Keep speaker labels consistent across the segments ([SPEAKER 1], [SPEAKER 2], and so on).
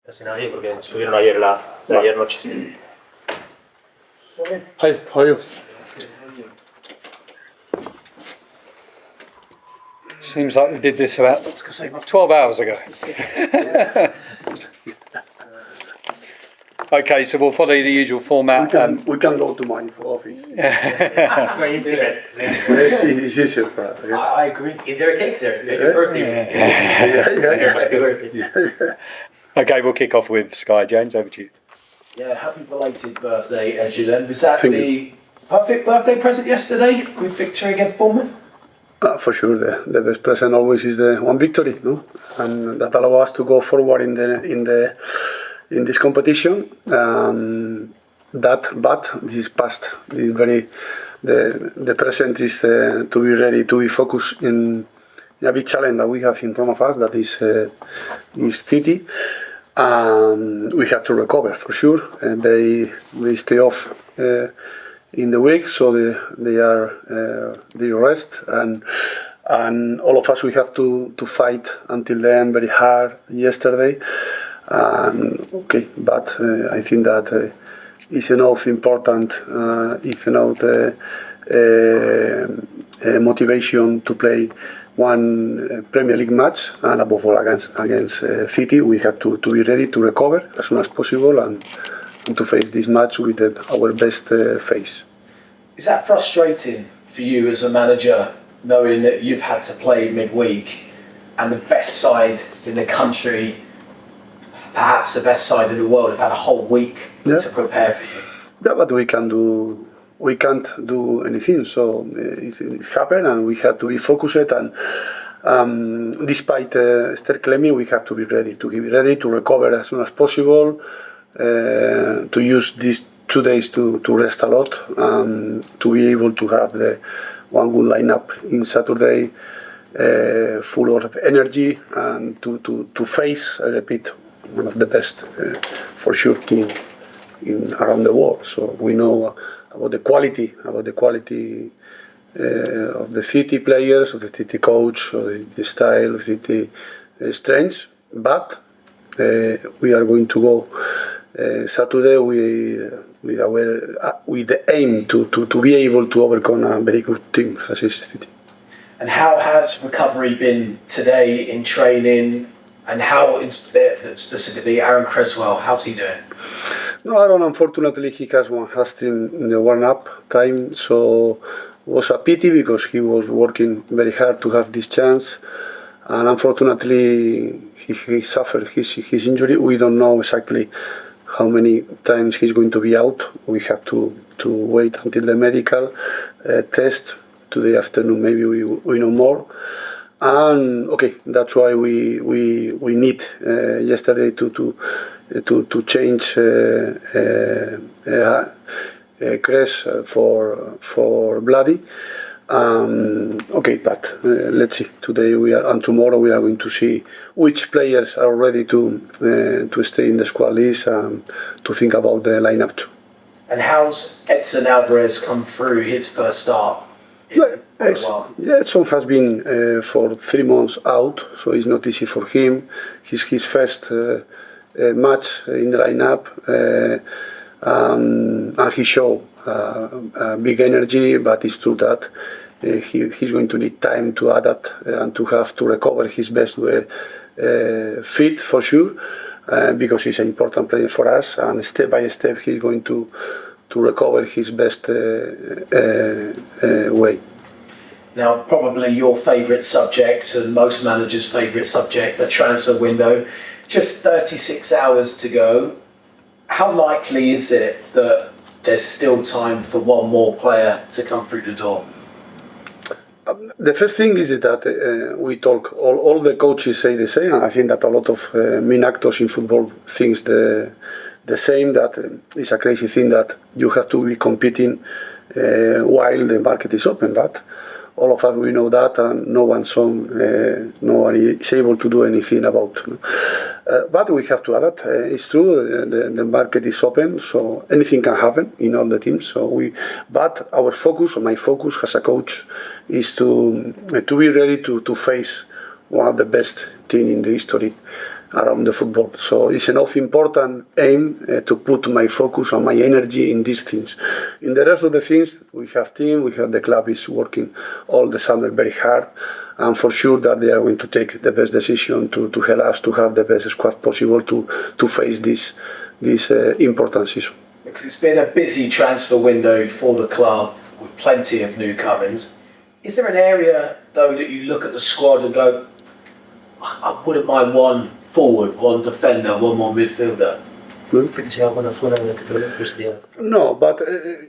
[SPEAKER 1] casi nadie porque subieron ayer noche.
[SPEAKER 2] Hi, how are you? Seems like we did this about 12 hours ago. Okay, so we'll follow the usual format.
[SPEAKER 3] We can go to my office. It's easier for us. Yeah.
[SPEAKER 1] I agree. Is there a cake there? Your birthday?
[SPEAKER 3] Yeah.
[SPEAKER 2] Okay, we'll kick off with Sky. James, over to you.
[SPEAKER 4] Yeah, happy belated birthday, Julen. Was that
[SPEAKER 3] Thank
[SPEAKER 4] the perfect birthday present yesterday with victory against Bournemouth?
[SPEAKER 3] For sure, the best present always is the one victory, no? And that allows us to go forward in this competition. But this is past. The present is to be ready, to be focused in a big challenge that we have in front of us. That is City. We have to recover for sure, and they stay off in the week, so they rest, and all of us we have to fight until the end very hard yesterday. But I think that is enough important, if enough motivation to play one Premier League match, and above all against City. We have to be ready to recover as soon as possible and to face this match with our best face.
[SPEAKER 4] Is that frustrating for you as a manager, knowing that you've had to play midweek and the best side in the country, perhaps the best side in the world, have had a whole week to prepare for you?
[SPEAKER 3] Yeah, but we can't do anything. So it's happened, and we have to be focused. And despite Esther claiming, we have to be ready to recover as soon as possible. To use these 2 days to rest a lot, to be able to have the one good lineup in Saturday, full of energy, and to face, I repeat, one of the best, for sure, team around the world. So we know about the quality of the City players, of the City coach, of the style, of the strengths, but we are going to go Saturday with the aim to be able to overcome a very good team as is City.
[SPEAKER 4] And how has recovery been today in training, and how specifically Aaron Cresswell, how's he doing?
[SPEAKER 3] No, Aaron, unfortunately, he has one hamstring in the warm-up time, so it was a pity because he was working very hard to have this chance, and unfortunately, he suffered his injury. We don't know exactly how many times he's going to be out. We have to wait until the medical test today afternoon. Maybe we know more. And that's why we need yesterday to change Cress for Bloody. But let's see. Today and tomorrow we are going to see which players are ready to stay in the squad list and to think about the lineup too.
[SPEAKER 4] And how's Edson Alvarez come through his first start?
[SPEAKER 3] Edson has been for 3 months out, so it's not easy for him. His first match in the lineup, and he showed big energy, but it's true that he's going to need time to adapt and to have to recover his best fit for sure, because he's an important player for us, and step by step he's going to recover his best way.
[SPEAKER 4] Now, probably your favourite subject and most managers' favourite subject, the transfer window. Just 36 hours to go. How likely is it that there's still time for one more player to come through the door?
[SPEAKER 3] The first thing is that we talk, all the coaches say the same, and I think that a lot of main actors in football thinks the same, that it's a crazy thing that you have to be competing while the market is open, but all of us, we know that, and no one is able to do anything about it. But we have to adapt. It's true, the market is open, so anything can happen in all the teams. But our focus, or my focus as a coach, is to be ready to face one of the best teams in the history around the football. So it's enough important aim to put my focus and my energy in these things. In the rest of the things, we have team, we have the club is working all the summer very hard, and for sure that they are going to take the best decision to help us to have the best squad possible to face this important season.
[SPEAKER 4] Because it's been a busy transfer window for the club with plenty of newcomers. Is there an area, though, that you look at the squad and go, I wouldn't mind one forward, one defender, one more midfielder?
[SPEAKER 3] No, but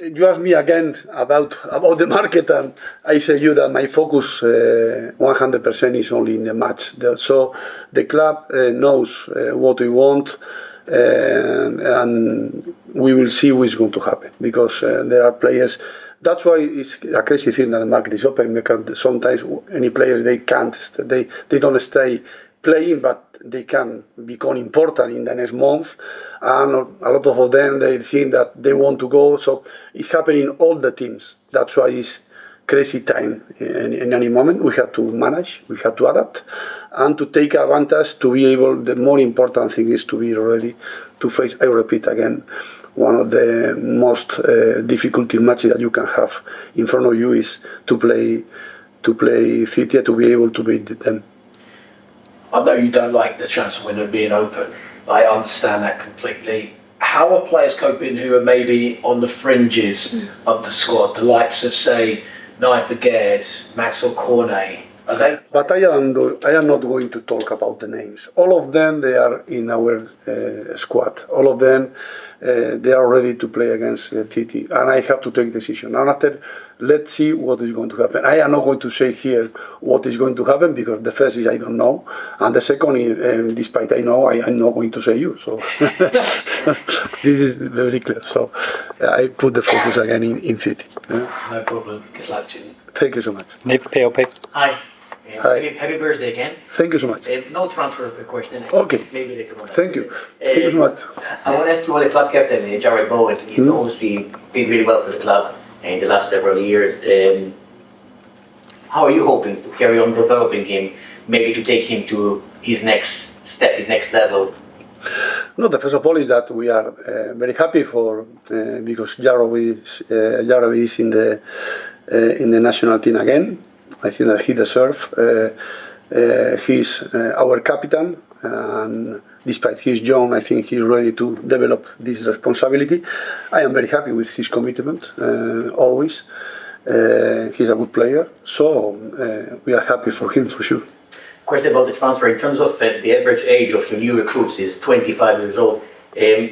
[SPEAKER 3] you asked me again about the market, and I say you that my focus 100% is only in the match. So the club knows what we want, and we will see what is going to happen, because there are players. That's why it's a crazy thing that the market is open, because sometimes any players they don't stay playing, but they can become important in the next month, and a lot of them they think that they want to go. So it's happening in all the teams. That's why it's crazy time. In any moment we have to manage, we have to adapt, and to take advantage to be able. The more important thing is to be ready to face. I repeat again, one of the most difficult matches that you can have in front of you is to play City, to be able to beat them.
[SPEAKER 4] I know you don't like the transfer window being open. I understand that completely. How are players coping who are maybe on the fringes of the squad, the likes of, say, Naif Aged, Maxwell Cornet? Are they?
[SPEAKER 3] But I am not going to talk about the names. All of them, they are in our squad. All of them, they are ready to play against City, and I have to take decision. And after, let's see what is going to happen. I am not going to say here what is going to happen, because the first is I don't know, and the second is, despite I know, I am not going to say you. So this is very clear. So I put the focus again in City.
[SPEAKER 4] No problem. Good luck, Julen.
[SPEAKER 3] Thank you so much.
[SPEAKER 2] Nick PLP.
[SPEAKER 1] Hi.
[SPEAKER 3] Hi.
[SPEAKER 1] Happy birthday again.
[SPEAKER 3] Thank you so much.
[SPEAKER 1] No transfer question.
[SPEAKER 3] Okay.
[SPEAKER 1] Maybe later on.
[SPEAKER 3] Thank you. Thank you so much.
[SPEAKER 1] I want to ask you about the club captain, Jarrod Bowen. He's obviously did really well for the club in the last several years. How are you hoping to carry on developing him, maybe to take him to his next step, his next level?
[SPEAKER 3] No, the first of all is that we are very happy because Jarrod is in the national team again. I think that he deserves. He's our captain, and despite he's young, I think he's ready to develop this responsibility. I am very happy with his commitment, always. He's a good player, so we are happy for him for sure.
[SPEAKER 1] Question about the transfer. In terms of the average age of your new recruits is 25 years old.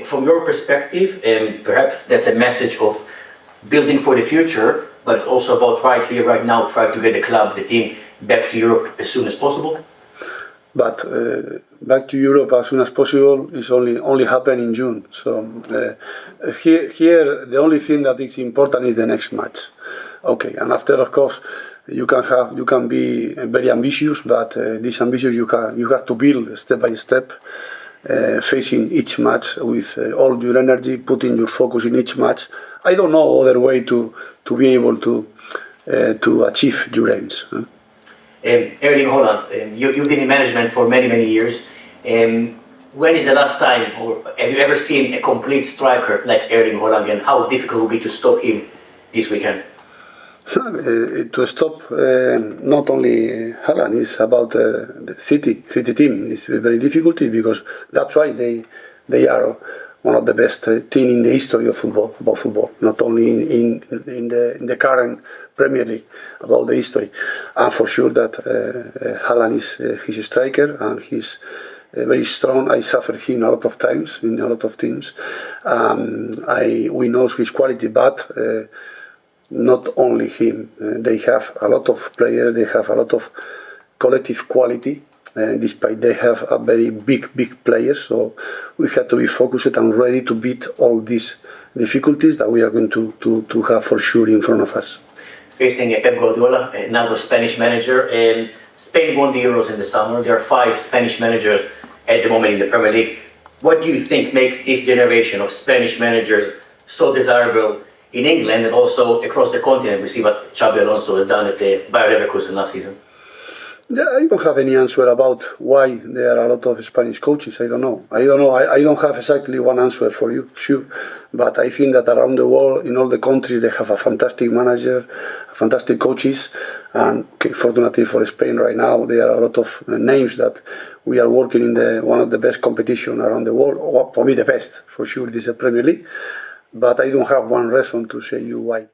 [SPEAKER 1] From your perspective, perhaps that's a message of building for the future, but it's also about right here, right now, try to get the club, the team, back to Europe as soon as possible?
[SPEAKER 3] But back to Europe as soon as possible is only happen in June. So here the only thing that is important is the next match. Okay, and after, of course, you can be very ambitious, but this ambitious you have to build step by step, facing each match with all your energy, putting your focus in each match. I don't know other way to be able to achieve your aims.
[SPEAKER 1] Erling Haaland, you've been in management for many years. When is the last time, or have you ever seen a complete striker like Erling Haaland, and how difficult it will be to stop him this weekend?
[SPEAKER 3] To stop not only Haaland, it's about the City team. It's very difficult because that's why they are one of the best team in the history of football, not only in the current Premier League, about the history. And for sure that Haaland he's a striker, and he's very strong. I suffered him a lot of times in a lot of teams. We know his quality, but not only him. They have a lot of players, they have a lot of collective quality, despite they have a very big players. So we have to be focused and ready to beat all these difficulties that we are going to have for sure in front of us.
[SPEAKER 1] Facing Pep Guardiola, another Spanish manager, and Spain won the Euros in the summer. There are 5 Spanish managers at the moment in the Premier League. What do you think makes this generation of Spanish managers so desirable in England and also across the continent? We see what Xabi Alonso has done at the Bayer Leverkusen last season.
[SPEAKER 3] Yeah, I don't have any answer about why there are a lot of Spanish coaches. I don't know. I don't have exactly one answer for you, sure. But I think that around the world, in all the countries, they have a fantastic manager, fantastic coaches. And fortunately for Spain right now, there are a lot of names that we are working in one of the best competition around the world. Or for me, the best, for sure, this is the Premier League. But I don't have one reason to say you why.